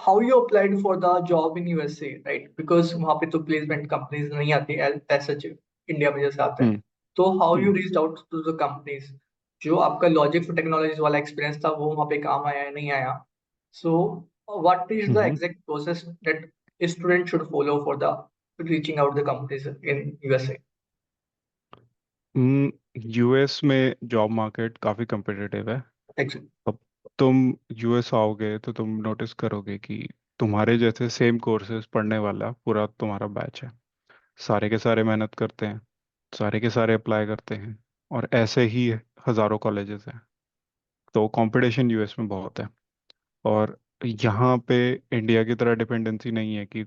How you applied for the job in USA, right? Because वहाँ पे तो placement companies नहीं आती ऐसा इंडिया में जैसे आता है। हम्म। तो how you hmm. Reach out to the companies? जो आपका लॉजिक फॉर टेक्नोलॉजीज वाला एक्सपीरियंस था वो वहाँ पे काम आया या नहीं आया? So what is the hmm. Exact process that student should follow for the reaching out the companies in USA? US में जॉब मार्केट काफ़ी competitive है। अब तुम यूएस आओगे तो तुम नोटिस करोगे कि तुम्हारे जैसे सेम कोर्सेज पढ़ने वाला पूरा तुम्हारा बैच है। सारे के सारे मेहनत करते हैं, सारे के सारे अप्लाई करते हैं, और ऐसे ही हज़ारों कॉलेजेस हैं। तो कंपटीशन यूएस में बहुत है। और यहाँ पे इंडिया की तरह डिपेंडेंसी नहीं है कि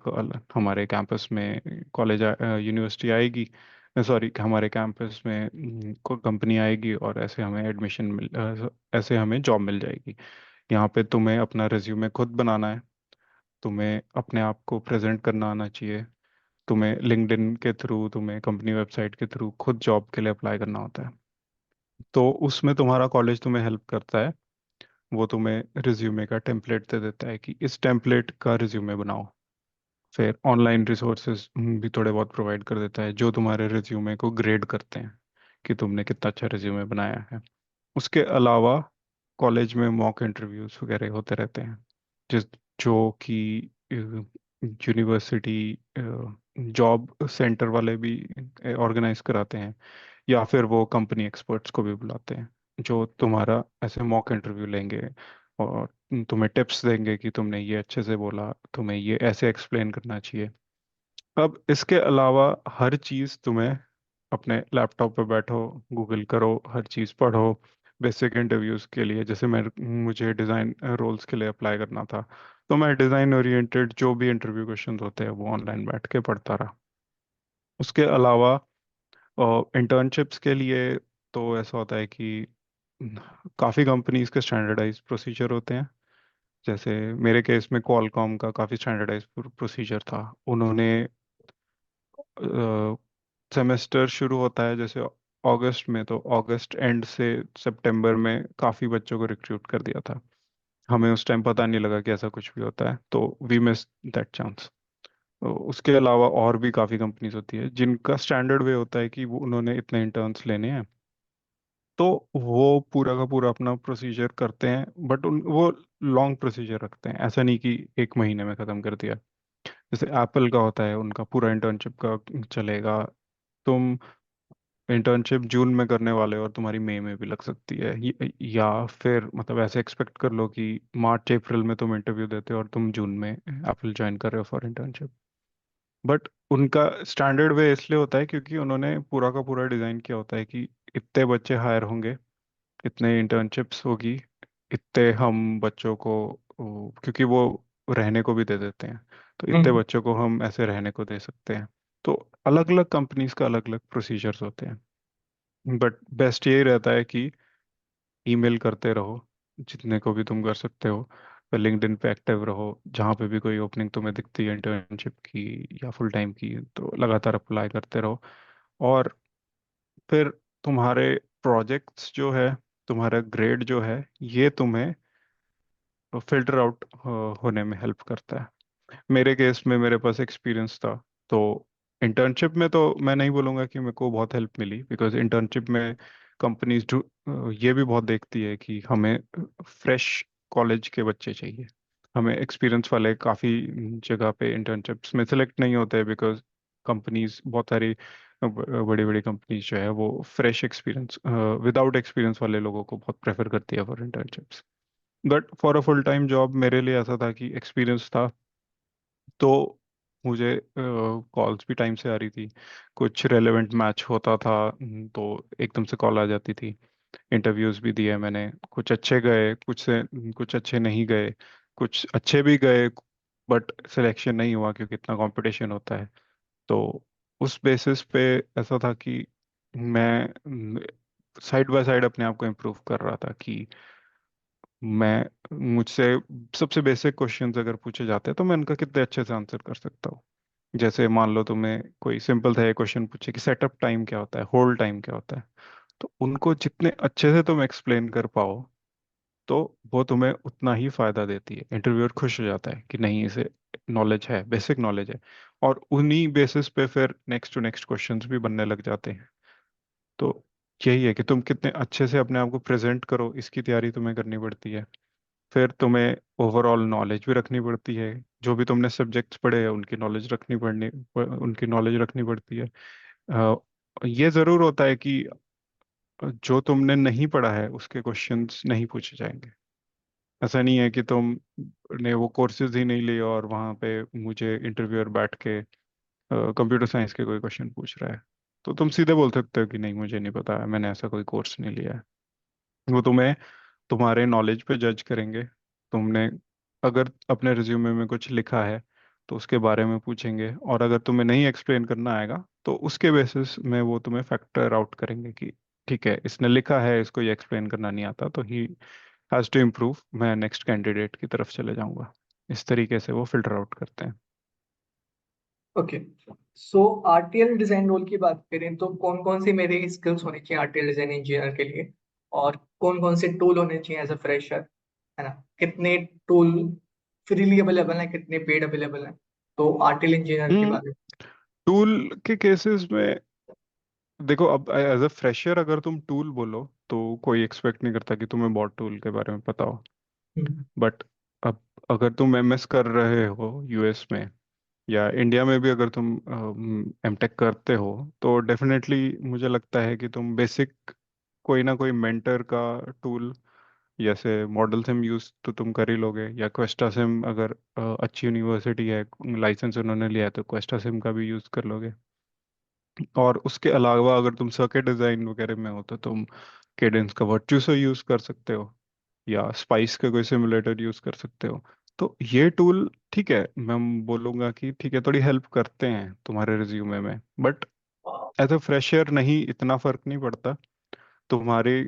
हमारे कैंपस में कॉलेज यूनिवर्सिटी आएगी, सॉरी हमारे कैंपस में कोई कंपनी आएगी और ऐसे हमें ऐसे हमें जॉब मिल जाएगी। यहाँ पे तुम्हें अपना रिज्यूमे खुद बनाना है, तुम्हें अपने आप को प्रेजेंट करना आना चाहिए, तुम्हें लिंक्डइन के थ्रू, तुम्हें कंपनी वेबसाइट के थ्रू खुद जॉब के लिए अप्लाई करना होता है। तो उसमें तुम्हारा कॉलेज तुम्हें हेल्प करता है। वो तुम्हें रिज्यूमे का टेम्पलेट दे देता है कि इस टेम्पलेट का रिज्यूमे बनाओ। फिर ऑनलाइन रिसोर्सेज भी थोड़े बहुत प्रोवाइड कर देता है जो तुम्हारे रिज्यूमे को ग्रेड करते हैं कि तुमने कितना अच्छा रिज्यूमे बनाया है। उसके अलावा कॉलेज में मॉक इंटरव्यूज वगैरह होते रहते हैं, जिस जो कि यूनिवर्सिटी जॉब सेंटर वाले भी ऑर्गेनाइज कराते हैं, या फिर वो कंपनी एक्सपर्ट्स को भी बुलाते हैं जो तुम्हारा ऐसे मॉक इंटरव्यू लेंगे और तुम्हें टिप्स देंगे कि तुमने ये अच्छे से बोला, तुम्हें ये ऐसे एक्सप्लेन करना चाहिए। अब इसके अलावा हर चीज़ तुम्हें अपने लैपटॉप पे बैठो, गूगल करो, हर चीज़ पढ़ो। बेसिक इंटरव्यूज़ के लिए जैसे मुझे डिज़ाइन रोल्स के लिए अप्लाई करना था, तो मैं डिज़ाइन ओरिएंटेड जो भी इंटरव्यू क्वेश्चंस होते हैं वो ऑनलाइन बैठ के पढ़ता रहा। उसके अलावा इंटर्नशिप्स के लिए तो ऐसा होता है कि काफ़ी कंपनीज के स्टैंडर्डाइज प्रोसीजर होते हैं। जैसे मेरे केस में क्वालकॉम का काफ़ी स्टैंडर्डाइज प्रोसीजर था। उन्होंने सेमेस्टर शुरू होता है जैसे अगस्त में, तो अगस्त एंड से सितंबर में काफ़ी बच्चों को रिक्रूट कर दिया था। हमें उस टाइम पता नहीं लगा कि ऐसा कुछ भी होता है, तो वी मिस दैट चांस। उसके अलावा और भी काफ़ी कंपनीज होती है जिनका स्टैंडर्ड वे होता है कि वो उन्होंने इतने इंटर्न्स लेने हैं, तो वो पूरा का पूरा अपना प्रोसीजर करते हैं। बट उन वो लॉन्ग प्रोसीजर रखते हैं, ऐसा नहीं कि एक महीने में ख़त्म कर दिया। जैसे एप्पल का होता है, उनका पूरा इंटर्नशिप का चलेगा। तुम इंटर्नशिप जून में करने वाले हो और तुम्हारी मई में भी लग सकती है, या फिर मतलब ऐसे एक्सपेक्ट कर लो कि मार्च अप्रैल में तुम इंटरव्यू देते हो और तुम जून में एप्पल ज्वाइन कर रहे हो फॉर इंटर्नशिप। बट उनका स्टैंडर्ड वे इसलिए होता है क्योंकि उन्होंने पूरा का पूरा डिज़ाइन किया होता है कि इतने बच्चे हायर होंगे, इतने इंटर्नशिप्स होगी, इतने हम बच्चों को क्योंकि वो रहने को भी दे देते हैं, तो इतने हम्म। बच्चों को हम ऐसे रहने को दे सकते हैं। तो अलग अलग कंपनीज का अलग अलग प्रोसीजर्स होते हैं। बट बेस्ट यही रहता है कि ईमेल करते रहो जितने को भी तुम कर सकते हो। लिंक्डइन पे एक्टिव रहो, जहाँ पे भी कोई ओपनिंग तुम्हें दिखती है इंटर्नशिप की या फुल टाइम की, तो लगातार अप्लाई करते रहो। और फिर तुम्हारे प्रोजेक्ट्स जो है, तुम्हारा ग्रेड जो है, ये तुम्हें फिल्टर आउट होने में हेल्प करता है। मेरे केस में मेरे पास एक्सपीरियंस था, तो इंटर्नशिप में तो मैं नहीं बोलूँगा कि मेरे को बहुत हेल्प मिली, बिकॉज इंटर्नशिप में कंपनीज ये भी बहुत देखती है कि हमें फ्रेश कॉलेज के बच्चे चाहिए। हमें एक्सपीरियंस वाले काफ़ी जगह पे इंटर्नशिप्स में सेलेक्ट नहीं होते, बिकॉज कंपनीज बहुत सारी बड़ी बड़ी कंपनीज जो है वो फ्रेश एक्सपीरियंस विदाउट एक्सपीरियंस वाले लोगों को बहुत प्रेफर करती है for internships. But for a full time job मेरे लिए ऐसा था कि एक्सपीरियंस था, तो मुझे कॉल्स भी टाइम से आ रही थी, कुछ रेलेवेंट मैच होता था, तो एकदम से कॉल आ जाती थी। इंटरव्यूज भी दिए मैंने, कुछ अच्छे गए, कुछ अच्छे नहीं गए, कुछ अच्छे भी गए बट सिलेक्शन नहीं हुआ क्योंकि इतना कंपटीशन होता है। तो उस बेसिस पे ऐसा था कि मैं साइड बाय साइड अपने आप को इम्प्रूव कर रहा था कि मैं मुझसे सबसे बेसिक क्वेश्चंस अगर पूछे जाते हैं तो मैं उनका कितने अच्छे से आंसर कर सकता हूँ। जैसे मान लो तुम्हें कोई सिंपल था ये क्वेश्चन पूछे कि सेटअप टाइम क्या होता है, होल्ड टाइम क्या होता है, तो उनको जितने अच्छे से तुम एक्सप्लेन कर पाओ तो वो तुम्हें उतना ही फायदा देती है। इंटरव्यूअर खुश हो जाता है कि नहीं, इसे नॉलेज है, बेसिक नॉलेज है, और उन्हीं बेसिस पे फिर नेक्स्ट टू नेक्स्ट क्वेश्चंस भी बनने लग जाते हैं। तो यही है कि तुम कितने अच्छे से अपने आप को प्रेजेंट करो, इसकी तैयारी तुम्हें करनी पड़ती है। फिर तुम्हें ओवरऑल नॉलेज भी रखनी पड़ती है, जो भी तुमने सब्जेक्ट्स पढ़े हैं उनकी नॉलेज रखनी पड़ती है। अ, ये जरूर होता है कि जो तुमने नहीं पढ़ा है उसके क्वेश्चंस नहीं पूछे जाएंगे। ऐसा नहीं है कि तुमने वो कोर्सेज ही नहीं लिए और वहाँ पे मुझे इंटरव्यूअर बैठ के कंप्यूटर साइंस के कोई क्वेश्चन पूछ रहा है, तो तुम सीधे बोल सकते हो कि नहीं, मुझे नहीं पता है, मैंने ऐसा कोई कोर्स नहीं लिया है। वो तुम्हें तुम्हारे नॉलेज पे जज करेंगे। तुमने अगर अपने रिज्यूमे में कुछ लिखा है तो उसके बारे में पूछेंगे, और अगर तुम्हें नहीं एक्सप्लेन करना आएगा तो उसके बेसिस में वो तुम्हें फैक्टर आउट करेंगे कि ठीक है, इसने लिखा है, इसको ये एक्सप्लेन करना नहीं आता, तो ही हैज़ टू इम्प्रूव, मैं नेक्स्ट कैंडिडेट की तरफ चले जाऊंगा। इस तरीके से वो फिल्टर आउट करते हैं। ओके। सो आरटीएल डिजाइन रोल की बात करें तो कौन कौन सी मेरे स्किल्स होने चाहिए आरटीएल डिजाइन इंजीनियर के लिए, और कौन कौन से टूल होने चाहिए एज अ फ्रेशर, है ना? कितने टूल फ्रीली अवेलेबल हैं, कितने पेड अवेलेबल हैं, तो आरटीएल इंजीनियर के हम्म बारे टूल के केसेस में देखो, अब एज अ फ्रेशर अगर तुम टूल बोलो तो कोई एक्सपेक्ट नहीं करता कि तुम्हें बहुत टूल के बारे में पता हो। में। बट अब अगर तुम एमएस कर रहे हो यूएस में, या इंडिया में भी अगर तुम एमटेक करते हो, तो डेफिनेटली मुझे लगता है कि तुम बेसिक कोई ना कोई मेंटर का टूल, जैसे मॉडल सिम यूज तो तुम कर ही लोगे, या क्वेस्टा सिम अगर अच्छी यूनिवर्सिटी है, लाइसेंस उन्होंने लिया है, तो क्वेस्टा सिम का भी यूज कर लोगे। और उसके अलावा अगर तुम सर्किट डिजाइन वगैरह में हो तो तुम केडेंस का वर्चुसो यूज कर सकते हो, या स्पाइस का कोई सिमुलेटर यूज कर सकते हो। तो ये टूल ठीक है, मैं बोलूंगा कि ठीक है, थोड़ी हेल्प करते हैं तुम्हारे रिज्यूमे में, बट एज अ फ्रेशर नहीं, इतना फर्क नहीं पड़ता। तुम्हारी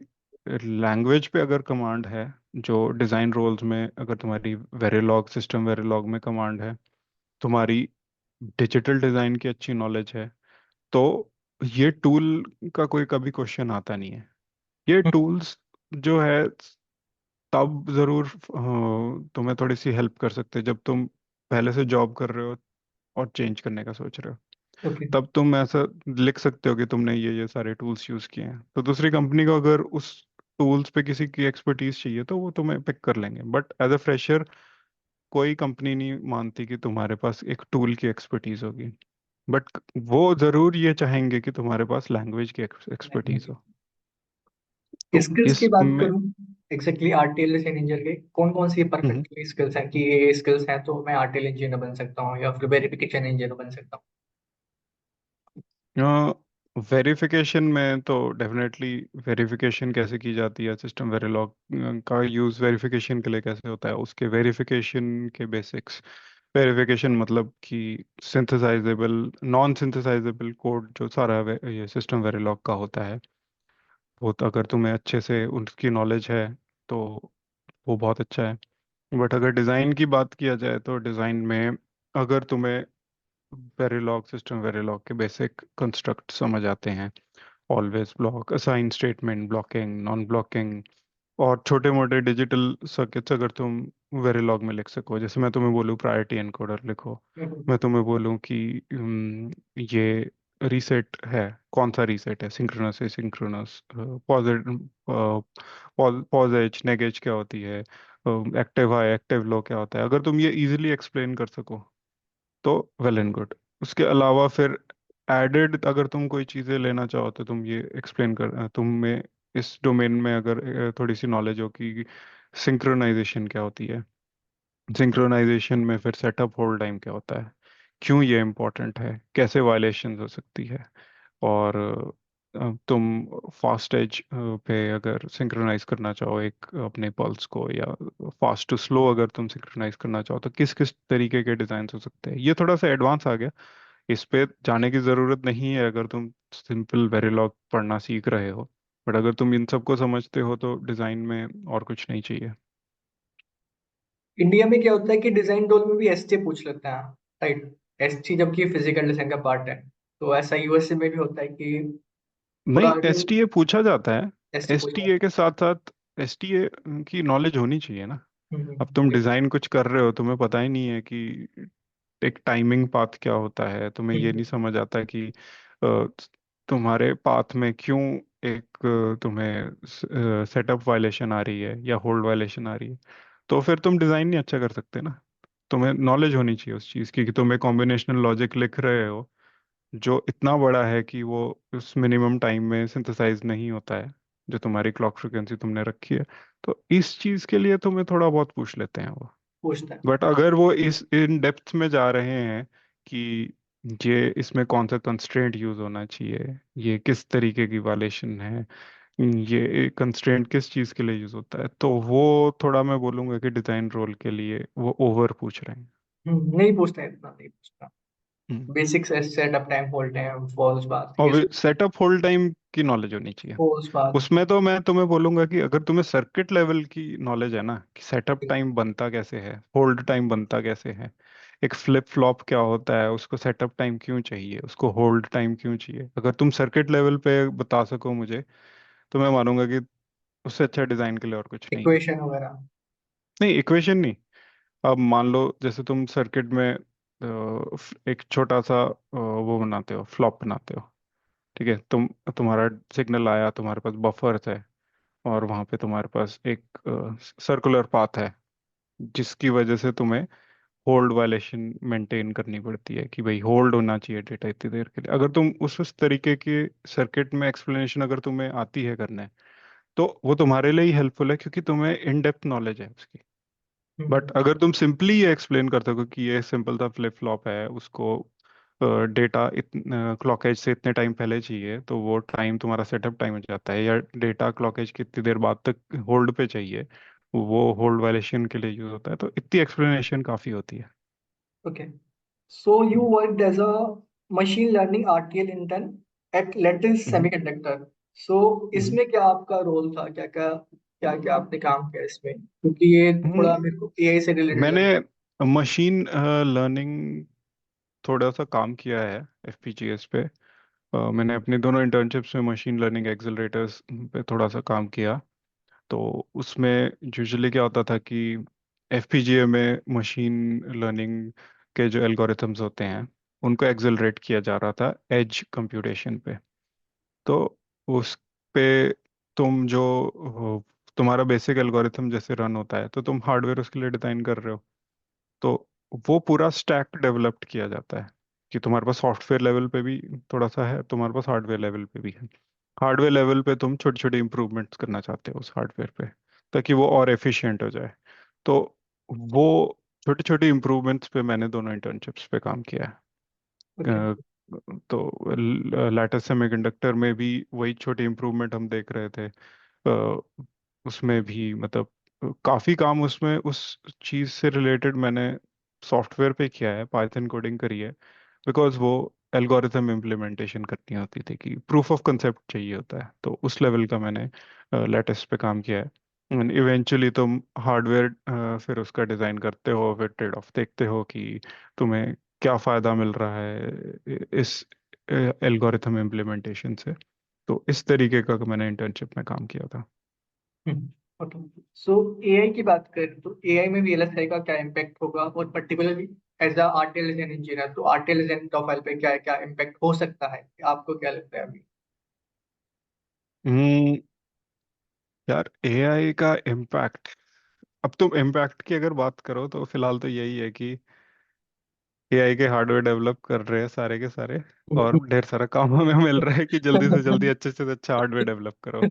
लैंग्वेज पे अगर कमांड है, जो डिज़ाइन रोल्स में अगर तुम्हारी वेरिलॉग, सिस्टम वेरिलॉग में कमांड है, तुम्हारी डिजिटल डिज़ाइन की अच्छी नॉलेज है, तो ये टूल का कोई कभी क्वेश्चन आता नहीं है। ये टूल्स जो है तब ज़रूर तुम्हें थोड़ी सी हेल्प कर सकते हैं जब तुम पहले से जॉब कर रहे हो और चेंज करने का सोच रहे हो। ओके। तब तुम ऐसा लिख सकते हो कि तुमने ये सारे टूल्स यूज किए हैं, तो दूसरी कंपनी को अगर उस टूल्स पे किसी की एक्सपर्टीज चाहिए तो वो तुम्हें पिक कर लेंगे। बट एज अ फ्रेशर कोई कंपनी नहीं मानती कि तुम्हारे पास एक टूल की एक्सपर्टीज होगी। बट वो जरूर ये चाहेंगे कि तुम्हारे पास लैंग्वेज की एक्सपर्टीज हो। तो स्किल्स की इस बात में करूं, एग्जैक्टली आरटीएल डिजाइन इंजीनियर के कौन कौन सी हम्म, परफेक्टली स्किल्स हैं कि ये स्किल्स हैं तो मैं आरटीएल इंजीनियर बन सकता हूँ या फिर वेरिफिकेशन इंजीनियर बन सकता वेरिफिकेशन में तो डेफिनेटली, वेरिफिकेशन कैसे की जाती है, सिस्टम वेरिलॉग का यूज़ वेरिफिकेशन के लिए कैसे होता है, उसके वेरिफिकेशन के बेसिक्स। वेरिफिकेशन मतलब कि सिंथेसाइजेबल, नॉन सिंथेसाइजेबल कोड जो सारा ये सिस्टम वेरिलॉग का होता है, वो तो अगर तुम्हें अच्छे से उनकी नॉलेज है तो वो बहुत अच्छा है। बट अगर डिज़ाइन की बात किया जाए तो डिज़ाइन में अगर तुम्हें वेरिलॉग, सिस्टम वेरिलॉग के बेसिक कंस्ट्रक्ट समझ आते हैं, always block, assign statement, blocking, non blocking, और छोटे मोटे डिजिटल सर्किट्स अगर तुम वेरिलॉग में लिख सको, जैसे मैं तुम्हें बोलूँ प्रायोरिटी एनकोडर लिखो, हूँ। मैं तुम्हें बोलूँ कि ये रीसेट है, कौन सा रीसेट है, synchronous, asynchronous, positive, pos edge, neg edge क्या होती है, एक्टिव हाई, एक्टिव लो क्या होता है, अगर तुम ये इजीली एक्सप्लेन कर सको तो वेल एंड गुड। उसके अलावा फिर एडेड अगर तुम कोई चीज़ें लेना चाहो तो तुम ये एक्सप्लेन कर, तुम में इस डोमेन में अगर थोड़ी सी नॉलेज हो कि सिंक्रोनाइजेशन क्या होती है, सिंक्रोनाइजेशन में फिर सेटअप होल्ड टाइम क्या होता है, क्यों ये इम्पोर्टेंट है, कैसे वायलेशंस हो सकती है, और तुम फास्ट एज पे अगर सिंक्रोनाइज करना चाहो एक अपने पल्स को, या फास्ट टू स्लो अगर तुम सिंक्रोनाइज करना चाहो, तो किस किस तरीके के डिजाइन हो सकते हैं। ये थोड़ा सा एडवांस आ गया, इस पे जाने की जरूरत नहीं है अगर तुम सिंपल वेरिलॉग पढ़ना सीख रहे हो। बट अगर तुम इन सबको समझते हो तो डिजाइन में और कुछ नहीं चाहिए। इंडिया में क्या होता है कि डिजाइन रोल में भी एसटी पूछ लेते हैं, राइट? एसटी जबकि फिजिकल डिजाइन का पार्ट है, तो ऐसा यूएसए में भी होता है कि नहीं, पूरा एसटीए पूछा जाता है। एसटी पूछ लेते एसटीए के साथ साथ एसटीए की नॉलेज होनी चाहिए ना। अब तुम बिल्कुल। डिजाइन कुछ कर रहे हो, तुम्हें पता ही नहीं है कि एक टाइमिंग पाथ क्या होता है, तुम्हें ये नहीं समझ आता कि तुम्हारे पाथ में क्यों एक तुम्हें सेटअप वायलेशन आ रही है या होल्ड वायलेशन आ रही है, तो फिर तुम डिजाइन नहीं अच्छा कर सकते ना। तुम्हें नॉलेज होनी चाहिए उस चीज़ की कि तुम एक कॉम्बिनेशनल लॉजिक लिख रहे हो जो इतना बड़ा है कि वो उस मिनिमम टाइम में सिंथेसाइज नहीं होता है जो तुम्हारी क्लॉक फ्रिक्वेंसी तुमने रखी है। तो इस चीज़ के लिए तुम्हें थोड़ा बहुत पूछ लेते हैं वो। पूछता है। बट अगर वो इस इन डेप्थ में जा रहे हैं कि ये इसमें कौन सा कंस्ट्रेंट यूज होना चाहिए, ये किस तरीके की वालेशन है, ये कंस्ट्रेंट किस चीज़ के लिए यूज होता है, तो वो थोड़ा मैं बोलूंगा कि डिजाइन रोल के लिए वो ओवर पूछ रहे नहीं पूछता है, इतना नहीं पूछता। हैं। Basics setup time, hold time, false path, ये और सेटअप होल्ड टाइम की नॉलेज होनी चाहिए। False path. उसमें तो मैं तुम्हें बोलूंगा कि अगर तुम्हें सर्किट लेवल की नॉलेज है ना कि सेटअप टाइम बनता कैसे है, होल्ड टाइम बनता कैसे है, एक फ्लिप फ्लॉप क्या होता है, उसको सेटअप टाइम क्यों चाहिए, उसको होल्ड टाइम क्यों चाहिए, अगर तुम सर्किट लेवल पे बता सको मुझे, तो मैं मानूंगा कि उससे अच्छा डिजाइन के लिए और कुछ नहीं है। इक्वेशन वगैरह। नहीं, इक्वेशन नहीं। अब मान लो जैसे तुम सर्किट में एक छोटा सा वो बनाते हो, फ्लॉप बनाते हो। ठीक है, तुम्हारा सिग्नल आया, तुम्हारे पास बफर्स है, और वहां पे तुम्हारे पास एक सर्कुलर पाथ है जिसकी वजह से तुम्हें होल्ड वायलेशन मेंटेन करनी पड़ती है कि भाई होल्ड होना चाहिए डेटा इतनी देर के लिए। अगर तुम उस तरीके की सर्किट में एक्सप्लेनेशन अगर तुम्हें आती है करने, तो वो तुम्हारे लिए ही हेल्पफुल है क्योंकि तुम्हें इन डेप्थ नॉलेज है उसकी। बट अगर तुम सिंपली ये एक्सप्लेन कर सको कि ये सिंपल सा फ्लिप फ्लॉप है, उसको डेटा क्लॉक एज से इतने टाइम पहले चाहिए, तो वो टाइम तुम्हारा सेटअप टाइम हो जाता है, या डेटा क्लॉक एज कितनी देर बाद तक होल्ड पे चाहिए, वो होल्ड वायलेशन के लिए यूज होता है। तो इतनी एक्सप्लेनेशन काफी होती है। Okay. So you hmm. Worked as a machine learning RTL intern at Lattice hmm. Semiconductor. So hmm. इसमें क्या आपका रोल था, क्या क्या क्या क्या आपने काम किया इसमें, क्योंकि ये हम्म, थोड़ा मेरे को एआई से रिलेटेड मैंने लग मशीन लर्निंग थोड़ा सा काम किया है एफपीजीएस पे। मैंने अपने दोनों इंटर्नशिप्स में मशीन लर्निंग एक्सेलरेटर्स पे थोड़ा सा काम किया। तो उसमें यूजुअली क्या होता था कि एफपीजीए में मशीन लर्निंग के जो एल्गोरिथम्स होते हैं उनको एक्सेलरेट किया जा रहा था एज कंप्यूटेशन पे। तो उस पे तुम जो तुम्हारा बेसिक एल्गोरिथम जैसे रन होता है, तो तुम हार्डवेयर उसके लिए डिजाइन कर रहे हो, तो वो पूरा स्टैक डेवलप्ड किया जाता है कि तुम्हारे पास सॉफ्टवेयर लेवल पे भी थोड़ा सा है, तुम्हारे पास हार्डवेयर लेवल पे भी है। हार्डवेयर लेवल पे तुम छोटे छोटे इंप्रूवमेंट्स करना चाहते हो उस हार्डवेयर पे ताकि वो और एफिशिएंट हो जाए। तो वो छोटे छोटे इंप्रूवमेंट्स पे मैंने दोनों इंटर्नशिप्स पे काम किया है। ओके। तो लैटिस सेमीकंडक्टर में भी वही छोटे इंप्रूवमेंट हम देख रहे थे। उसमें भी मतलब काफी काम उसमें उस चीज से रिलेटेड मैंने सॉफ्टवेयर पे किया है, पाइथन कोडिंग करी है। बिकॉज वो एल्गोरिथम इम्प्लीमेंटेशन करनी होती थी कि प्रूफ ऑफ कंसेप्ट चाहिए होता है, तो उस लेवल का मैंने लेटेस्ट पे काम किया है। इवेंचुअली तुम हार्डवेयर फिर उसका डिजाइन करते हो, फिर ट्रेड ऑफ देखते हो कि तुम्हें क्या फायदा मिल रहा है इस एल्गोरिथम इम्प्लीमेंटेशन से। तो इस तरीके का मैंने इंटर्नशिप में काम किया था। ओके। सो एआई की बात करें तो एआई में वीएलएसआई का क्या इम्पैक्ट होगा, और particularly as a RTL design engineer तो आरटीएल डिजाइन प्रोफाइल पे क्या क्या इम्पैक्ट हो सकता है, आपको क्या लगता है अभी? हम्म, यार एआई का इम्पैक्ट, अब तुम इम्पैक्ट की अगर बात करो तो फिलहाल तो यही है कि एआई के हार्डवेयर डेवलप कर रहे हैं सारे के सारे, और ढेर सारा काम हमें मिल रहा है कि जल्दी से जल्दी अच्छे से अच्छा हार्डवेयर डेवलप करो।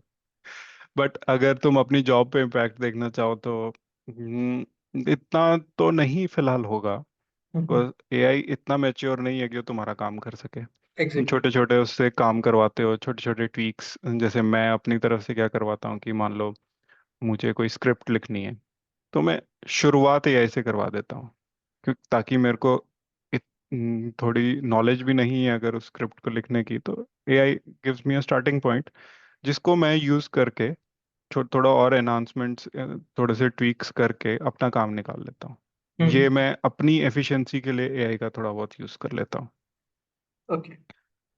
बट अगर तुम अपनी जॉब पे इम्पैक्ट देखना चाहो तो इतना तो नहीं फिलहाल होगा। बिकॉज एआई इतना मैच्योर नहीं है कि वो तुम्हारा काम कर सके। तुम एग्जैक्टली। छोटे छोटे उससे काम करवाते हो, छोटे छोटे ट्वीक्स, जैसे मैं अपनी तरफ से क्या करवाता हूँ कि मान लो मुझे कोई स्क्रिप्ट लिखनी है, तो मैं शुरुआत एआई से करवा देता हूँ, क्योंकि ताकि मेरे को थोड़ी नॉलेज भी नहीं है अगर उस स्क्रिप्ट को लिखने की, तो एआई गिव्स मी अ स्टार्टिंग पॉइंट जिसको मैं यूज करके थोड़ा और एनहांसमेंट्स, थोड़े से ट्वीक्स करके अपना काम निकाल लेता हूँ। ये मैं अपनी एफिशिएंसी के लिए एआई का थोड़ा बहुत यूज कर लेता हूँ। ओके।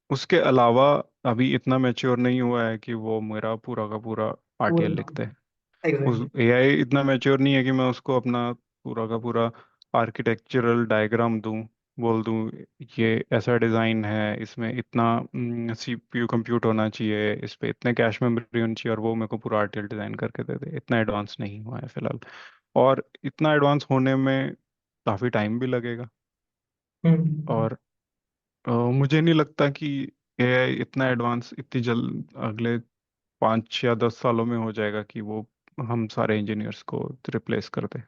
उसके अलावा अभी इतना मैच्योर नहीं हुआ है कि वो मेरा पूरा का पूरा आरटीएल पूरा। लिखते हैं। उस एग्जैक्टली। एआई इतना मैच्योर नहीं है कि मैं उसको अपना पूरा का पूरा आर्किटेक्चरल डायग्राम दूं, बोल दूं ये ऐसा डिज़ाइन है, इसमें इतना सीपीयू कंप्यूट होना चाहिए, इस पे इतने कैश मेमोरी होनी चाहिए, और वो मेरे को पूरा आरटीएल डिज़ाइन करके दे दे। इतना एडवांस नहीं हुआ है फिलहाल, और इतना एडवांस होने में काफ़ी टाइम भी लगेगा। हम्म। और मुझे नहीं लगता कि एआई इतना एडवांस इतनी जल्द अगले 5 या 10 सालों में हो जाएगा कि वो हम सारे इंजीनियर्स को रिप्लेस कर दे।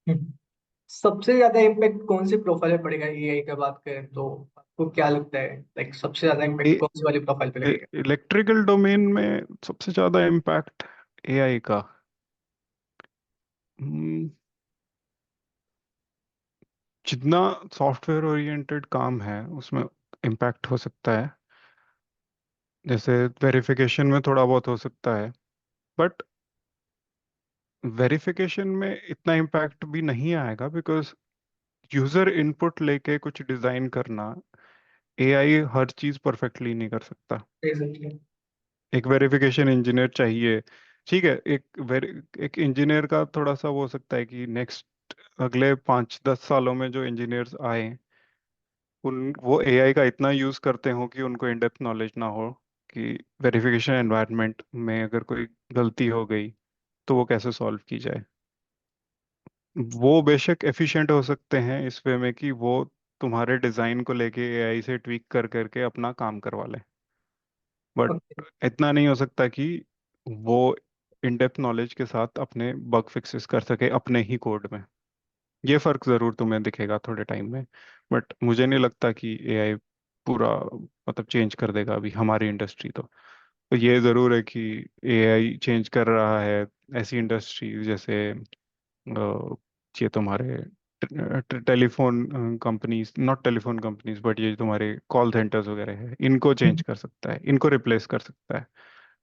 हम्म। सबसे ज्यादा इम्पैक्ट कौन सी प्रोफाइल पे पड़ेगा एआई का बात करें तो? आपको क्या लगता है, लाइक सबसे ज्यादा इम्पैक्ट कौन सी वाली प्रोफाइल पे लगेगा? इलेक्ट्रिकल डोमेन में सबसे ज्यादा इम्पैक्ट एआई का, हम्म, जितना सॉफ्टवेयर ओरिएंटेड काम है उसमें इम्पैक्ट हो सकता है। जैसे वेरिफिकेशन में थोड़ा बहुत हो सकता है, बट वेरिफिकेशन में इतना इम्पैक्ट भी नहीं आएगा, बिकॉज यूजर इनपुट लेके कुछ डिजाइन करना एआई हर चीज परफेक्टली नहीं कर सकता। एग्जैक्टली। एक वेरिफिकेशन इंजीनियर चाहिए। ठीक है, एक इंजीनियर का थोड़ा सा वो हो सकता है कि नेक्स्ट अगले 5-10 सालों में जो इंजीनियर्स आए, उन वो एआई का इतना यूज करते हो कि उनको इन डेप्थ नॉलेज ना हो कि वेरिफिकेशन एनवायरनमेंट में अगर कोई गलती हो गई तो वो कैसे सॉल्व की जाए। वो बेशक एफिशिएंट हो सकते हैं इस वे में कि वो तुम्हारे डिजाइन को लेके एआई से ट्वीक कर करके अपना काम करवा लें, बट ओके। इतना नहीं हो सकता कि वो इन डेप्थ नॉलेज के साथ अपने बग फिक्सेस कर सके अपने ही कोड में। ये फर्क जरूर तुम्हें दिखेगा थोड़े टाइम में, बट मुझे नहीं लगता कि एआई पूरा मतलब चेंज कर देगा अभी हमारी इंडस्ट्री। तो ये जरूर है कि एआई चेंज कर रहा है ऐसी इंडस्ट्री जैसे ये तुम्हारे telephone companies, not telephone companies, but ये तुम्हारे कॉल सेंटर्स वगैरह है, इनको चेंज कर सकता है, इनको रिप्लेस कर सकता है।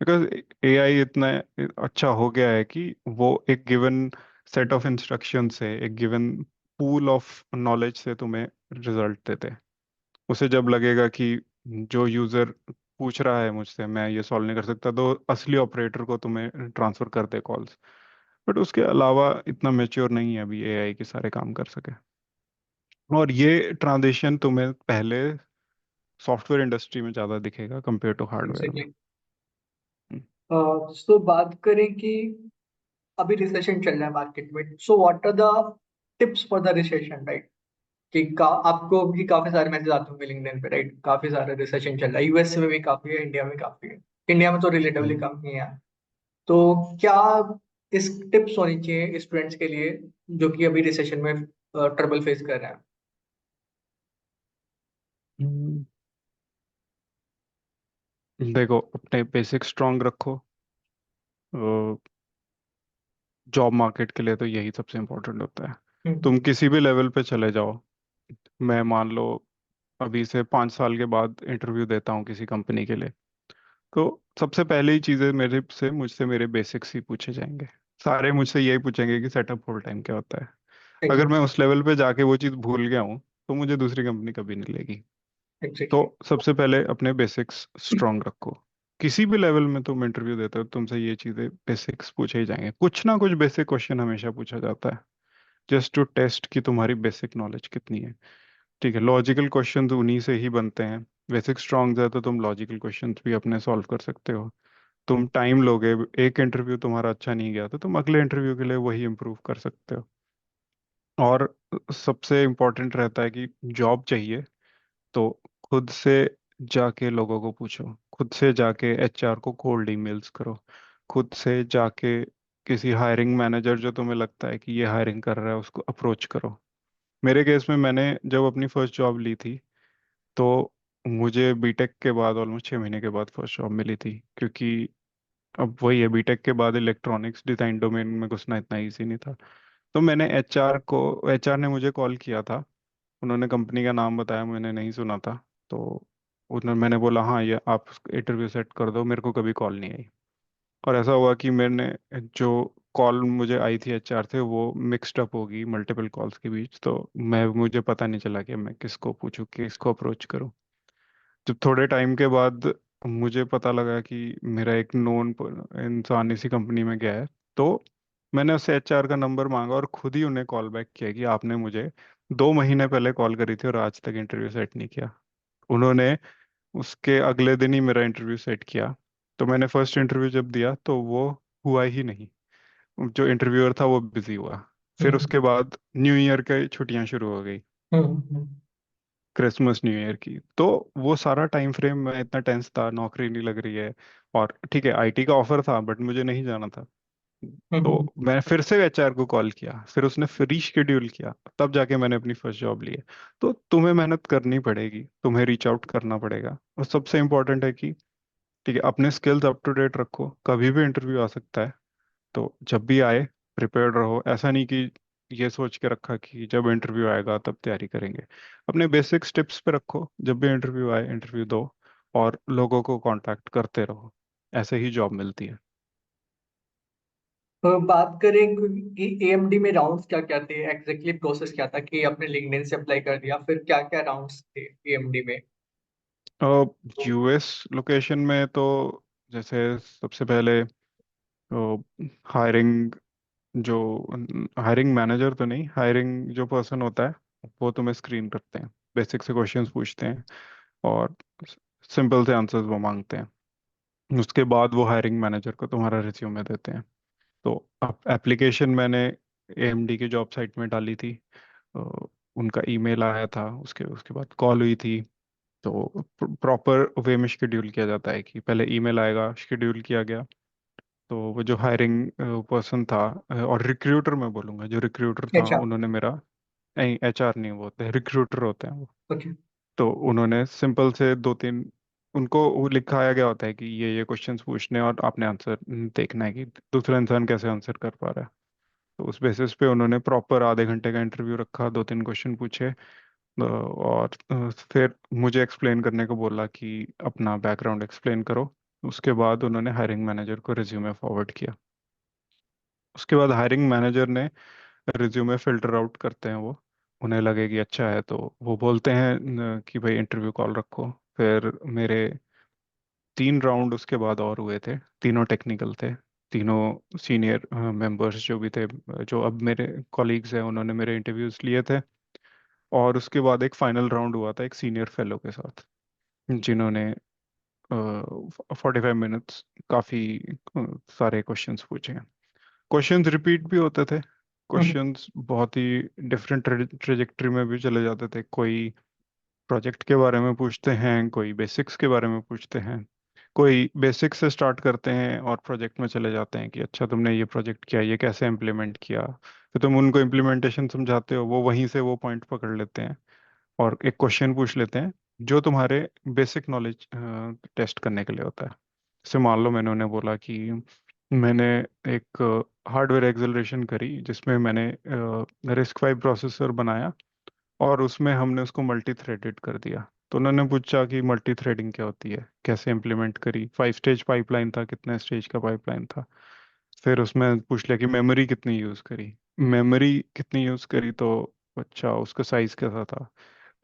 बिकॉज एआई इतना अच्छा हो गया है कि वो एक गिवन सेट ऑफ इंस्ट्रक्शन से, एक गिवन पूल ऑफ नॉलेज से तुम्हें रिजल्ट देते हैं। उसे जब लगेगा कि जो यूजर पूछ रहा है मुझसे मैं ये सॉल्व नहीं कर सकता, तो असली ऑपरेटर को तुम्हें ट्रांसफर कर दे कॉल्स। बट उसके अलावा इतना मेच्योर नहीं है अभी एआई के सारे काम कर सके। और ये ट्रांजिशन तुम्हें पहले सॉफ्टवेयर इंडस्ट्री में ज़्यादा दिखेगा कंपेयर टू हार्डवेयर में। एग्जैक्टली। हम्म। तो बात करें कि अभी रिसेशन चल रहा है मार्केट में, so what are the tips for the recession, right? आपको भी काफी सारे मैसेज आते होंगे लिंक्डइन पे, राइट? काफी सारे रिसेशन चल रहा है, यूएस में भी काफी है, इंडिया में काफी है। इंडिया में तो रिलेटिवली हम्म। कम ही है। तो क्या इस टिप्स होनी चाहिए स्टूडेंट्स के लिए जो कि अभी रिसेशन में ट्रबल फेस कर रहे हैं? हम्म। देखो, अपने बेसिक स्ट्रांग रखो। जॉब मार्केट के लिए तो यही सबसे इम्पोर्टेंट होता है। हम्म। तुम किसी भी लेवल पे चले जाओ, मैं मान लो अभी से 5 साल के बाद इंटरव्यू देता हूँ किसी कंपनी के लिए, तो सबसे पहले ही चीज़ें मुझसे मेरे बेसिक्स ही पूछे जाएंगे। सारे मुझसे यही पूछेंगे कि सेटअप होल्ड टाइम क्या होता है। अगर मैं एग्जैक्टली। उस लेवल पे जाके वो चीज़ भूल गया हूँ तो मुझे दूसरी कंपनी कभी नहीं लेगी। तो एग्जैक्टली। सबसे पहले अपने बेसिक्स स्ट्रांग रखो। किसी भी लेवल में तुम इंटरव्यू देते हो तुमसे ये चीज़ें बेसिक्स पूछे ही जाएंगे, कुछ ना कुछ बेसिक क्वेश्चन हमेशा पूछा जाता है, जस्ट टू टेस्ट कि तुम्हारी बेसिक नॉलेज कितनी है। ठीक है, लॉजिकल क्वेश्चंस उन्हीं से ही बनते हैं। बेसिक स्ट्रांग है तो तुम लॉजिकल क्वेश्चंस भी अपने सॉल्व कर सकते हो। तुम टाइम लोगे, एक इंटरव्यू तुम्हारा अच्छा नहीं गया तो तुम अगले इंटरव्यू के लिए वही इम्प्रूव कर सकते हो। और सबसे इम्पोर्टेंट रहता है कि जॉब चाहिए तो खुद से जाके लोगों को पूछो, खुद से जाके एचआर को कोल्ड ईमेल्स करो, खुद से जाके किसी हायरिंग मैनेजर जो तुम्हें लगता है कि ये हायरिंग कर रहा है उसको अप्रोच करो। मेरे केस में मैंने जब अपनी फर्स्ट जॉब ली थी तो मुझे बीटेक के बाद ऑलमोस्ट 6 महीने के बाद फर्स्ट जॉब मिली थी, क्योंकि अब वही है, बीटेक के बाद इलेक्ट्रॉनिक्स डिजाइन डोमेन में घुसना इतना इजी नहीं था। तो एचआर ने मुझे कॉल किया था, उन्होंने कंपनी का नाम बताया, मैंने नहीं सुना था। तो मैंने बोला हाँ ये आप इंटरव्यू सेट कर दो, मेरे को कभी कॉल नहीं आई। और ऐसा हुआ कि मैंने जो कॉल मुझे आई थी एचआर से वो मिक्सड अप होगी मल्टीपल कॉल्स के बीच, तो मुझे पता नहीं चला कि मैं किसको पूछूं किसको अप्रोच करूं। जब थोड़े टाइम के बाद मुझे पता लगा कि मेरा एक नोन इंसान इसी कंपनी में गया है, तो मैंने उससे एचआर का नंबर मांगा और खुद ही उन्हें कॉल बैक किया कि आपने मुझे 2 महीने पहले कॉल करी थी और आज तक इंटरव्यू सेट नहीं किया। उन्होंने उसके अगले दिन ही मेरा इंटरव्यू सेट किया। तो मैंने फर्स्ट इंटरव्यू जब दिया तो वो हुआ ही नहीं। जो इंटरव्यूअर था वो बिजी हुआ। फिर हम्म उसके बाद न्यू ईयर की छुट्टियां शुरू हो गई, हम्म हम्म क्रिसमस न्यू ईयर की। तो वो सारा टाइम फ्रेम मैं इतना टेंस था, नौकरी नहीं लग रही है। और ठीक है, आईटी का ऑफर था बट मुझे नहीं जाना था। हम्म तो मैंने फिर से एचआर को कॉल किया, फिर उसने फ्री शेड्यूल किया, तब जाके मैंने अपनी फर्स्ट जॉब ली है। तो तुम्हें मेहनत करनी पड़ेगी, तुम्हें रीच आउट करना पड़ेगा। और सबसे इम्पोर्टेंट है कि ठीक है, अपने स्किल्स अप टू डेट रखो, कभी भी इंटरव्यू आ सकता है। तो जब भी आए प्रिपेयर्ड रहो। ऐसा नहीं कि ये सोच के रखा कि जब इंटरव्यू आएगा तब तैयारी करेंगे। अपने बेसिक स्टेप्स पे रखो, जब भी इंटरव्यू आए इंटरव्यू दो, और लोगों को कांटेक्ट करते रहो। ऐसे ही जॉब मिलती है। तो बात करें कि एएमडी में राउंड्स क्या क्या थे, एग्जैक्टली प्रोसेस क्या था कि आपने लिंक्डइन से अप्लाई कर दिया, फिर क्या क्या राउंड्स थे एएमडी में? यूएस लोकेशन में तो जैसे सबसे पहले हायरिंग जो हायरिंग मैनेजर तो नहीं, हायरिंग जो पर्सन होता है वो तुम्हें स्क्रीन करते हैं, बेसिक से क्वेश्चंस पूछते हैं और सिंपल से आंसर्स वो मांगते हैं। उसके बाद वो हायरिंग मैनेजर को तुम्हारा रिज्यूमे देते हैं। तो अब एप्लीकेशन मैंने एएमडी की जॉब साइट में डाली थी। अ, उनका ईमेल आया था, उसके उसके बाद कॉल हुई थी। तो प्रॉपर वे में शेड्यूल किया जाता है कि पहले ईमेल आएगा, शेड्यूल किया गया। तो वो जो हायरिंग पर्सन था, और रिक्रूटर मैं बोलूँगा, जो रिक्रूटर था अच्छा। उन्होंने मेरा, नहीं एचआर नहीं, वो होते हैं रिक्रूटर होते हैं वो। ओके। तो उन्होंने सिंपल से 2-3, उनको वो लिखाया गया होता है कि ये क्वेश्चंस पूछने हैं और आपने आंसर देखना है कि दूसरा इंसान कैसे आंसर कर पा रहा है। तो उस बेसिस पे उन्होंने प्रॉपर आधे घंटे का इंटरव्यू रखा, 2-3 क्वेश्चन पूछे। और फिर मुझे एक्सप्लेन करने को बोला कि अपना बैकग्राउंड एक्सप्लेन करो। उसके बाद उन्होंने हायरिंग मैनेजर को रिज्यूमे फॉरवर्ड किया। उसके बाद हायरिंग मैनेजर ने रिज्यूमे फिल्टर आउट करते हैं वो। उन्हें लगे कि अच्छा है तो वो बोलते हैं कि भाई इंटरव्यू कॉल रखो। फिर मेरे 3 राउंड उसके बाद और हुए थे, तीनों टेक्निकल थे। तीनों सीनियर मेंबर्स जो भी थे, जो अब मेरे कॉलीग्स हैं, उन्होंने मेरे इंटरव्यूज लिए थे। और उसके बाद एक फाइनल राउंड हुआ था एक सीनियर फेलो के साथ, जिन्होंने 45 मिनट्स काफ़ी सारे क्वेश्चंस पूछे हैं। क्वेश्चंस रिपीट भी होते थे, हम्म क्वेश्चंस बहुत ही डिफरेंट ट्रेजेक्टरी में भी चले जाते थे। कोई प्रोजेक्ट के बारे में पूछते हैं, कोई बेसिक्स के बारे में पूछते हैं, कोई बेसिक्स से स्टार्ट करते हैं और प्रोजेक्ट में चले जाते हैं कि अच्छा तुमने ये प्रोजेक्ट किया, ये कैसे इम्प्लीमेंट किया। फिर तुम उनको इम्प्लीमेंटेशन समझाते हो, वो वहीं से वो पॉइंट पकड़ लेते हैं और एक क्वेश्चन पूछ लेते हैं जो तुम्हारे बेसिक नॉलेज टेस्ट करने के लिए होता है। जैसे मान लो मैंने उन्हें बोला कि मैंने एक हार्डवेयर एक्सेलरेशन करी जिसमें मैंने रिस्क फाइव प्रोसेसर बनाया और उसमें हमने उसको मल्टी थ्रेडेड कर दिया। तो उन्होंने पूछा कि मल्टी थ्रेडिंग क्या होती है, कैसे इम्प्लीमेंट करी, 5 स्टेज पाइपलाइन था, कितने स्टेज का पाइपलाइन था। फिर उसमें पूछ लिया कि मेमोरी कितनी यूज़ करी, मेमोरी कितनी यूज़ करी तो अच्छा उसका साइज कैसा था,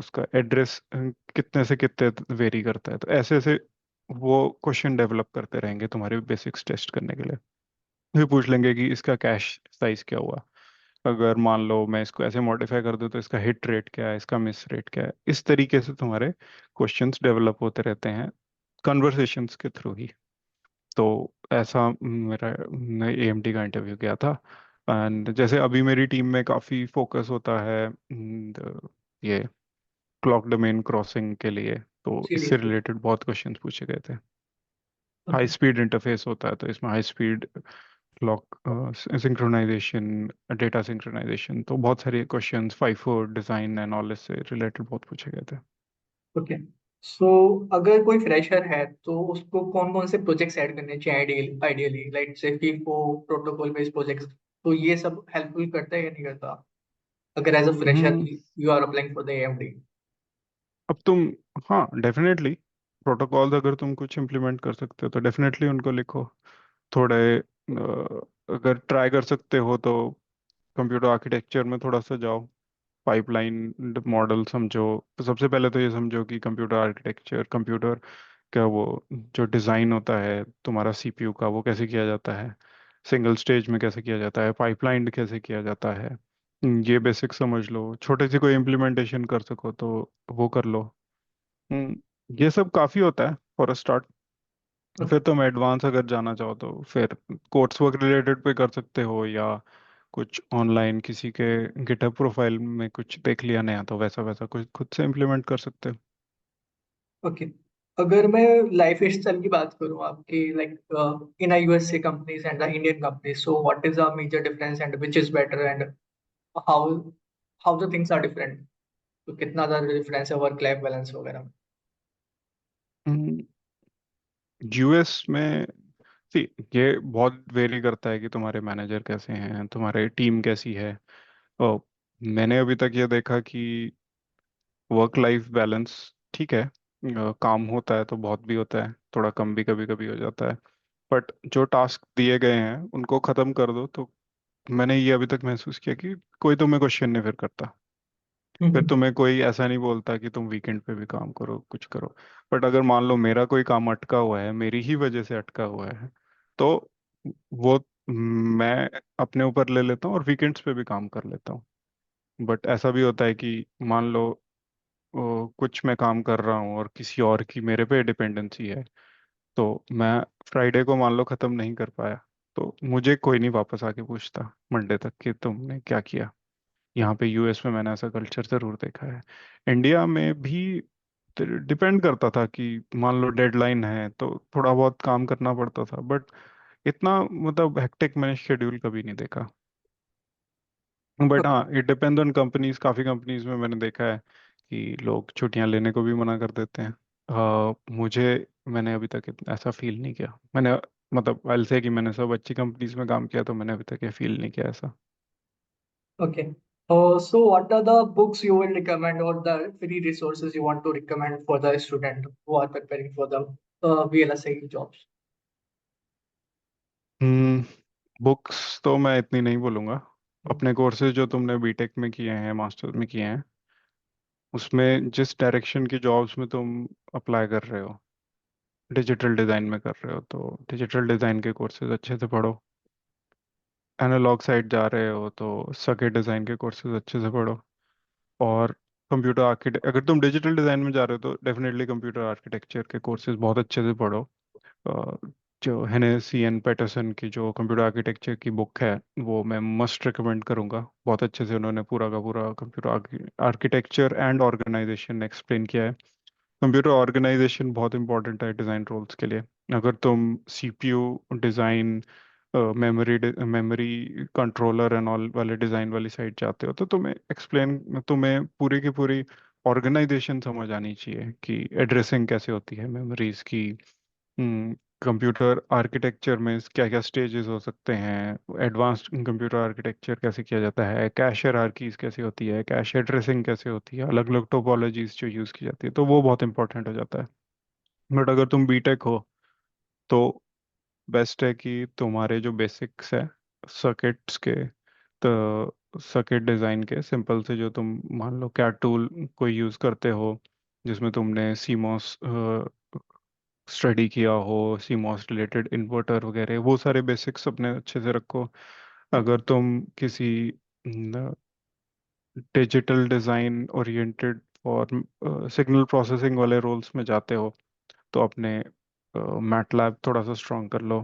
उसका एड्रेस कितने से कितने वेरी करता है। तो ऐसे ऐसे वो क्वेश्चन डेवलप करते रहेंगे तुम्हारे बेसिक्स टेस्ट करने के लिए। फिर पूछ लेंगे कि इसका कैश साइज क्या हुआ, अगर मान लो मैं इसको ऐसे मॉडिफाई कर दूं तो इसका हिट रेट क्या है, इसका मिस रेट क्या है। इस तरीके से तुम्हारे क्वेश्चंस डेवलप होते रहते हैं कन्वर्सेशंस के थ्रू ही। तो ऐसा मेरा एएमडी का इंटरव्यू गया था। एंड जैसे अभी मेरी टीम में काफ़ी फोकस होता है ये क्लॉक डोमेन क्रॉसिंग के लिए, तो इससे सीरियसली। रिलेटेड बहुत क्वेश्चंस पूछे गए थे। High okay. स्पीड इंटरफेस होता है तो इसमें high speed clock synchronisation, data synchronisation, तो बहुत सारे questions FIFO design and all से रिलेटेड बहुत पूछे गए थे। ओके। सो अगर कोई फ्रेशर है तो उसको कौन कौन से प्रोजेक्ट्स ऐड करने चाहिए आइडियली, लाइक से फीफो, प्रोटोकॉल बेस्ड प्रोजेक्ट्स, तो ये सब हेल्पफुल करता है या नहीं करता अगर as a fresher hmm you are applying for the AMD? अब तुम, हाँ डेफिनेटली, प्रोटोकॉल्स अगर तुम कुछ इम्प्लीमेंट कर सकते हो तो डेफिनेटली उनको लिखो। थोड़े अगर ट्राई कर सकते हो तो कंप्यूटर आर्किटेक्चर में थोड़ा सा जाओ, पाइपलाइन मॉडल समझो। तो सबसे पहले तो ये समझो कि कंप्यूटर आर्किटेक्चर, कंप्यूटर का वो जो डिज़ाइन होता है तुम्हारा सीपीयू का, वो कैसे किया जाता है। सिंगल स्टेज में कैसे किया जाता है, पाइपलाइन कैसे किया जाता है। ये बेसिक समझ लो, छोटे से कोई इम्प्लीमेंटेशन कर सको तो वो कर लो। हम्म, ये सब काफ़ी होता है फॉर अ स्टार्ट। फिर ओके। तुम एडवांस अगर जाना चाहो तो फिर कोर्स वर्क रिलेटेड पे कर सकते हो, या कुछ ऑनलाइन किसी के गिटहब प्रोफाइल में कुछ देख लिया नया तो वैसा वैसा कुछ खुद से इम्प्लीमेंट कर सकते हो। ओके, अगर मैं लाइफ स्टाइल की बात करूँ आपकी, like in USA companies and the Indian companies, so what is the major difference and which is better and how how the things are different? तो कितना ज्यादा डिफरेंस है वर्क लाइफ बैलेंस वगैरह में? यूएस में सी, ये बहुत वेरी करता है कि तुम्हारे मैनेजर कैसे हैं, तुम्हारे टीम कैसी है। और मैंने अभी तक ये देखा कि वर्क लाइफ बैलेंस ठीक है। काम होता है तो बहुत भी होता है, थोड़ा कम भी कभी कभी हो जाता है। बट जो टास्क दिए गए हैं उनको खत्म कर दो तो मैंने ये अभी तक महसूस किया कि कोई तुम्हें क्वेश्चन नहीं फिर करता। फिर हम्म। तुम्हें कोई ऐसा नहीं बोलता कि तुम वीकेंड पे भी काम करो, कुछ करो। बट अगर मान लो मेरा कोई काम अटका हुआ है, मेरी ही वजह से अटका हुआ है, तो वो मैं अपने ऊपर ले लेता हूँ और वीकेंड्स पे भी काम कर लेता हूँ। बट ऐसा भी होता है कि मान लो कुछ मैं काम कर रहा हूँ और किसी और की मेरे पे डिपेंडेंसी है, तो मैं फ्राइडे को मान लो खत्म नहीं कर पाया, तो मुझे कोई नहीं वापस आके पूछता मंडे तक कि तुमने क्या किया। यहाँ पे यूएस में मैंने ऐसा कल्चर जरूर देखा है। इंडिया में भी डिपेंड करता था कि मान लो डेडलाइन है तो थोड़ा बहुत काम करना पड़ता था, बट इतना मतलब हेक्टिक मैंने शेड्यूल कभी नहीं देखा। बट हाँ, इट डिपेंड ऑन कंपनीज। काफ़ी कंपनीज में मैंने देखा है कि लोग छुट्टियां लेने को भी मना कर देते हैं। मैंने अभी तक ऐसा फील नहीं किया। मैंने मतलब आई से कि मैंने सब अच्छी कंपनीज में काम किया, तो मैंने अभी तक ये फील नहीं किया ऐसा। Okay. So what are the books you will recommend or the free resources you want to recommend for the student who are preparing for the VLSI jobs? Hmm books तो मैं इतनी नहीं बोलूँगा। Hmm. अपने courses जो तुमने BTech में किए हैं, मास्टर्स में किए हैं, उसमें जिस डायरेक्शन की जॉब्स में तुम अप्लाई कर रहे हो, डिजिटल डिज़ाइन में कर रहे हो तो डिजिटल डिज़ाइन के कोर्सेज अच्छे से पढ़ो। एनालॉग साइड जा रहे हो तो सर्किट डिज़ाइन के कोर्सेज अच्छे से पढ़ो। और कंप्यूटर आर्किटेक्ट, अगर तुम डिजिटल डिज़ाइन में जा रहे हो तो डेफिनेटली कंप्यूटर आर्किटेक्चर के कोर्सेज बहुत अच्छे से पढ़ो। अ, जो हेनेसी एंड पैटरसन की जो कंप्यूटर आर्किटेक्चर की बुक है, वो मैं मस्ट रिकमेंड करूंगा। बहुत अच्छे से उन्होंने पूरा का पूरा computer architecture and organisation explain किया है। कंप्यूटर ऑर्गेनाइजेशन बहुत इंपॉर्टेंट है डिज़ाइन रोल्स के लिए। अगर तुम CPU design, memory controller and all वाले डिज़ाइन वाली साइड जाते हो तो तुम्हें पूरी की पूरी ऑर्गेनाइजेशन समझ आनी चाहिए कि एड्रेसिंग कैसे होती है मेमोरीज की। कंप्यूटर आर्किटेक्चर में क्या क्या स्टेजेस हो सकते हैं, एडवांस्ड कंप्यूटर आर्किटेक्चर कैसे किया जाता है, कैश हायरार्कीज कैसे होती है, कैश एड्रेसिंग कैसे होती है, अलग अलग टोपोलॉजीज जो यूज़ की जाती है, तो वो बहुत इंपॉर्टेंट हो जाता है। बट अगर तुम बीटेक हो तो बेस्ट है कि तुम्हारे जो बेसिक्स है सर्किट्स के, तो सर्किट डिज़ाइन के सिंपल से जो तुम मान लो क्या टूल कोई यूज़ करते हो, जिसमें तुमने सीमॉस स्टडी किया हो, सीमॉस रिलेटेड इन्वर्टर वगैरह, वो सारे बेसिक्स अपने अच्छे से रखो। अगर तुम किसी डिजिटल डिज़ाइन ओरिएंटेड और सिग्नल प्रोसेसिंग वाले रोल्स में जाते हो तो अपने मैटलैब थोड़ा सा स्ट्रॉन्ग कर लो।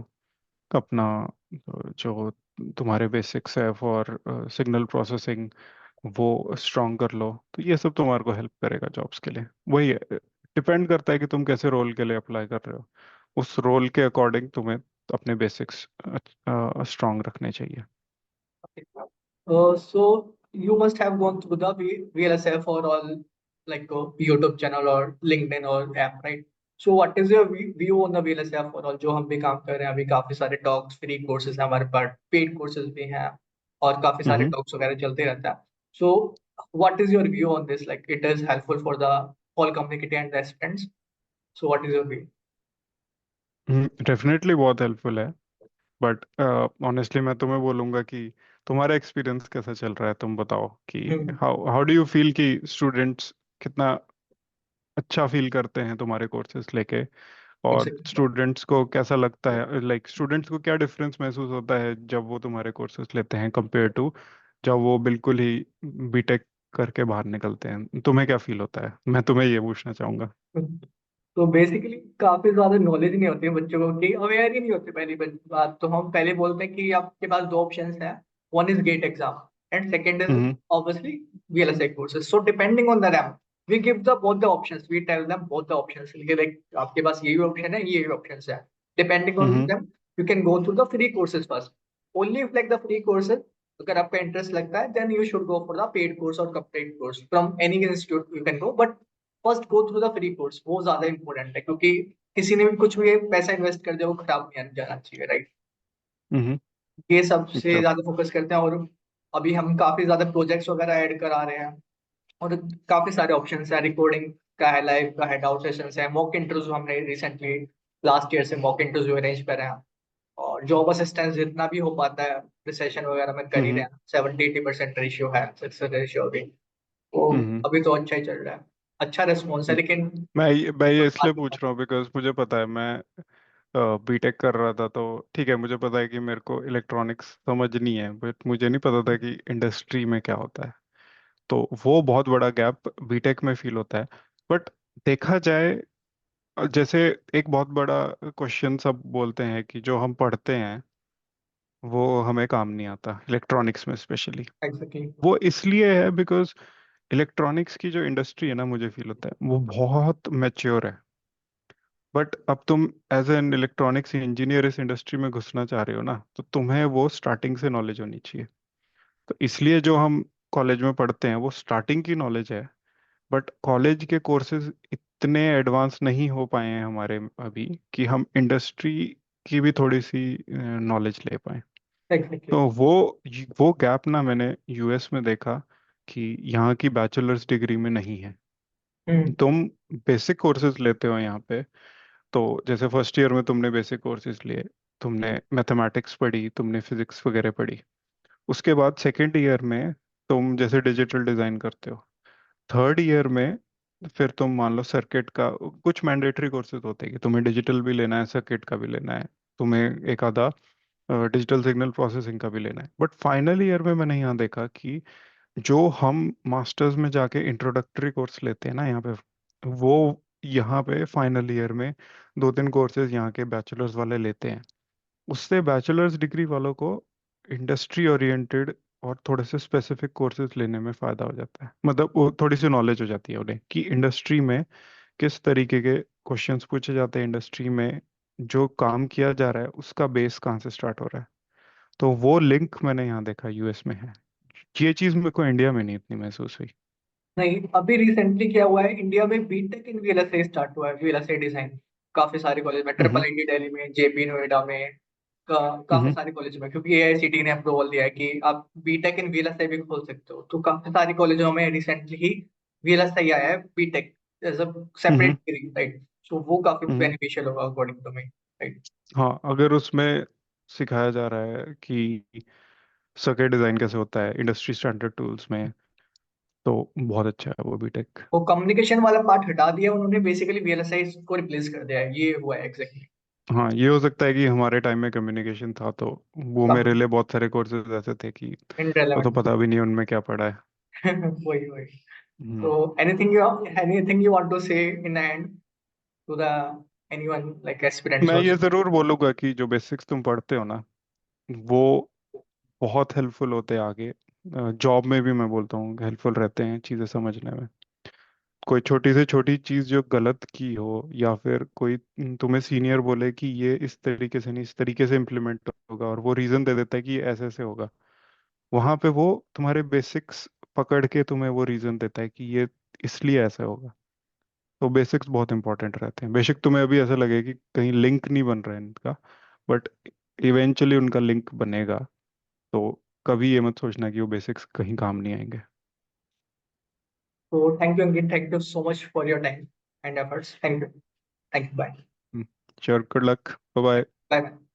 अपना जो तुम्हारे बेसिक्स है फॉर सिग्नल प्रोसेसिंग, वो स्ट्रॉन्ग कर लो, तो ये सब तुम्हारे को हेल्प करेगा जॉब्स के लिए। वही है, डिपेंड करता है कि तुम कैसे रोल के लिए अप्लाई कर रहे हो। उस रोल के अकॉर्डिंग तुम्हें अपने बेसिक्स स्ट्रॉन्ग रखने चाहिए। Okay. So you must have gone through the VLSF or all like YouTube channel or LinkedIn or app, right? So what is your view on the VLSF और जो हम भी काम कर रहे हैं अभी? काफी सारे टॉक्स, फ्री कोर्सेज हैं हमारे पास, पेड कोर्सेज भी हैं और काफी सारे हम्म टॉक्स वगैरह चलते रहता है। So what is your view on this? Like it is helpful for the whole community and the students, so what is your view? Definitely बहुत हेल्पफुल है। बट ऑनेस्टली मैं तुम्हें बोलूंगा कि तुम्हारा एक्सपीरियंस कैसा चल रहा है, तुम बताओ कि how how do you feel कि स्टूडेंट्स कितना अच्छा फील करते हैं तुम्हारे कोर्सेज लेके। और एग्जैक्टली। स्टूडेंट्स को कैसा लगता है, लाइक स्टूडेंट्स को क्या डिफरेंस महसूस होता है जब वो तुम्हारे कोर्सेज लेते हैं कंपेयर टू जब वो बिल्कुल ही बीटेक करके बाहर निकलते हैं, तुम्हें क्या फील होता है, मैं तुम्हें ये पूछना चाहूंगा। तो बेसिकली काफी ज्यादा नॉलेज नहीं होती है बच्चों को, कि अवेयर ही नहीं होते। पहली बात तो हम पहले बोलते हैं कि आपके पास दो ऑप्शंस हैं, one is get exam and second is hmm. Obviously VLSI courses. So depending on the RAM, we give the both the options. We tell them both the options. Like आपके पास यही ऑप्शन है, ये option है। Depending on hmm. them, you can go through the free courses first. Only if like the free courses, अगर आपका interest लगता है, then you should go for the paid course or complete course from any institute you can go. But first go through the free course, वो ज्यादा important है, क्योंकि किसी ने भी कुछ भी पैसा इन्वेस्ट कर दिया वो खराब नहीं जाना चाहिए, राइट। हम्म। ये सबसे अच्छा। ज्यादा फोकस करते हैं। और अभी हम काफी ज्यादा प्रोजेक्ट्स वगैरह ऐड करा रहे हैं, और काफी सारे ऑप्शन है। रिकॉर्डिंग का है, लाइव का है, डाउट सेशंस है, मॉक इंटरव्यू हमने रिसेंटली लास्ट ईयर से मॉक इंटरव्यू अरेंज करे हैं। और जॉब असिस्टेंस जितना भी हो पाता है रिसेशन वगैरह में कर ही रहे हम्म। हैं। 70-80% रेशियो है, सक्सेस रेशियो अभी। तो हम्म। अभी तो अच्छा ही चल रहा है, अच्छा रिस्पॉन्स है, लेकिन मैं ये इसलिए पूछ रहा हूँ बिकॉज मुझे पता है, मैं बीटेक कर रहा था, तो ठीक है मुझे पता है कि मेरे को इलेक्ट्रॉनिक्स समझ नहीं है, बट मुझे नहीं पता था कि इंडस्ट्री में क्या होता है। तो वो बहुत बड़ा गैप बीटेक में फील होता है। बट देखा जाए, जैसे एक बहुत बड़ा क्वेश्चन सब बोलते हैं कि जो हम पढ़ते हैं वो हमें काम नहीं आता, इलेक्ट्रॉनिक्स में स्पेशली। एग्जैक्टली। वो इसलिए है बिकॉज इलेक्ट्रॉनिक्स की जो इंडस्ट्री है ना, मुझे फील होता है वो बहुत मैच्योर है। बट अब तुम एज एन इलेक्ट्रॉनिक्स इंजीनियर इस इंडस्ट्री में घुसना चाह रहे हो ना, तो तुम्हें वो स्टार्टिंग से नॉलेज होनी चाहिए। तो इसलिए जो हम कॉलेज में पढ़ते हैं वो स्टार्टिंग की नॉलेज है। बट कॉलेज के कोर्सेज इतने एडवांस नहीं हो पाए हैं हमारे अभी कि हम इंडस्ट्री की भी थोड़ी सी नॉलेज ले पाए। एग्जैक्टली। तो वो गैप ना मैंने यूएस में देखा कि यहाँ की बैचलर्स डिग्री में नहीं है। हम्म। तुम बेसिक कोर्सेज लेते हो यहाँ पे, तो जैसे फर्स्ट ईयर में तुमने बेसिक कोर्सेज लिए, तुमने मैथमेटिक्स पढ़ी, तुमने फिजिक्स वगैरह पढ़ी। उसके बाद सेकेंड ईयर में तुम जैसे डिजिटल डिजाइन करते हो, थर्ड ईयर में फिर तुम मान लो सर्किट का कुछ मैंडेटरी कोर्सेज होते हैं कि तुम्हें डिजिटल भी लेना है, सर्किट का भी लेना है, तुम्हें एक आधा डिजिटल सिग्नल प्रोसेसिंग का भी लेना है। बट फाइनल ईयर में मैंने यहाँ देखा कि जो हम मास्टर्स में जाके इंट्रोडक्टरी कोर्स लेते हैं ना यहाँ पे, वो यहाँ पे फाइनल ईयर में दो तीन कोर्सेज यहाँ के बैचलर्स वाले लेते हैं। उससे बैचलर्स डिग्री वालों को इंडस्ट्री ओरिएंटेड और थोड़े से स्पेसिफिक कोर्सेज लेने में फायदा हो जाता है, मतलब वो थोड़ी सी नॉलेज हो जाती है उन्हें कि इंडस्ट्री में किस तरीके के क्वेश्चंस पूछे जाते हैं, इंडस्ट्री में जो काम किया जा रहा है उसका बेस कहाँ से स्टार्ट हो रहा है। तो वो लिंक मैंने यहाँ देखा यूएस में है। ये चीज़ मेरे को इंडिया में नहीं इतनी महसूस हुई। नहीं, अभी रिसेंटली क्या हुआ है, इंडिया में बीटेक इन VLSI स्टार्ट हुआ है, VLSI डिजाइन। काफी सारे कॉलेज में, ट्रिपल हम्म। आईटी दिल्ली में, JP नोएडा में, काफी हम्म। सारे कॉलेज में, क्योंकि AICTE ने अप्रूवल दिया है कि आप बीटेक इन VLSI भी खोल सकते हो। तो काफी सारे कॉलेजों में रिसेंटली ही VLSI आया है, BTech as a separate hmm. Degree, right. So वो काफी हम्म। बेनिफिशियल होगा अकॉर्डिंग टू मी, राइट। हाँ, अगर उसमें सिखाया जा रहा है कि सर्किट डिजाइन कैसे होता है इंडस्ट्री स्टैंडर्ड टूल्स में, तो बहुत अच्छा है वो बीटेक। वो कम्युनिकेशन वाला पार्ट हटा दिया उन्होंने, बेसिकली VLSI को रिप्लेस कर दिया है, ये हुआ है एग्जैक्टली। हाँ, ये हो सकता है कि हमारे टाइम में कम्युनिकेशन था, तो वो मेरे लिए बहुत सारे कोर्सेज ऐसे थे कि वो तो इनरेलेवेंट। पता भी नहीं उनमें क्या पढ़ा है। वही वही। हम्म। So anything you want to say in the end to the anyone like aspirants मैं or ये जरूर बोलूंगा कि जो बेसिक्स तुम पढ़ते हो ना, वो बहुत हेल्पफुल होते हैं आगे। जॉब में भी मैं बोलता हूँ हेल्पफुल रहते हैं चीज़ें समझने में। कोई छोटी से छोटी चीज़ जो गलत की हो, या फिर कोई तुम्हें सीनियर बोले कि ये इस तरीके से नहीं इस तरीके से इम्प्लीमेंट होगा, और वो रीज़न दे देता है कि ये ऐसे ऐसे होगा, वहां पे वो तुम्हारे बेसिक्स पकड़ के तुम्हें वो रीज़न देता है कि ये इसलिए ऐसा होगा। तो बेसिक्स बहुत इंपॉर्टेंट रहते हैं। बेशक तुम्हें अभी ऐसा लगे कि कहीं लिंक नहीं बन रहा है इनका, बट इवेंचुअली उनका लिंक बनेगा। तो कभी ये मत सोचना कि वो बेसिक्स कहीं काम नहीं आएंगे। so thank you again, thank you so much for your time and efforts, thank you, bye, sure, good luck, bye bye. bye bye.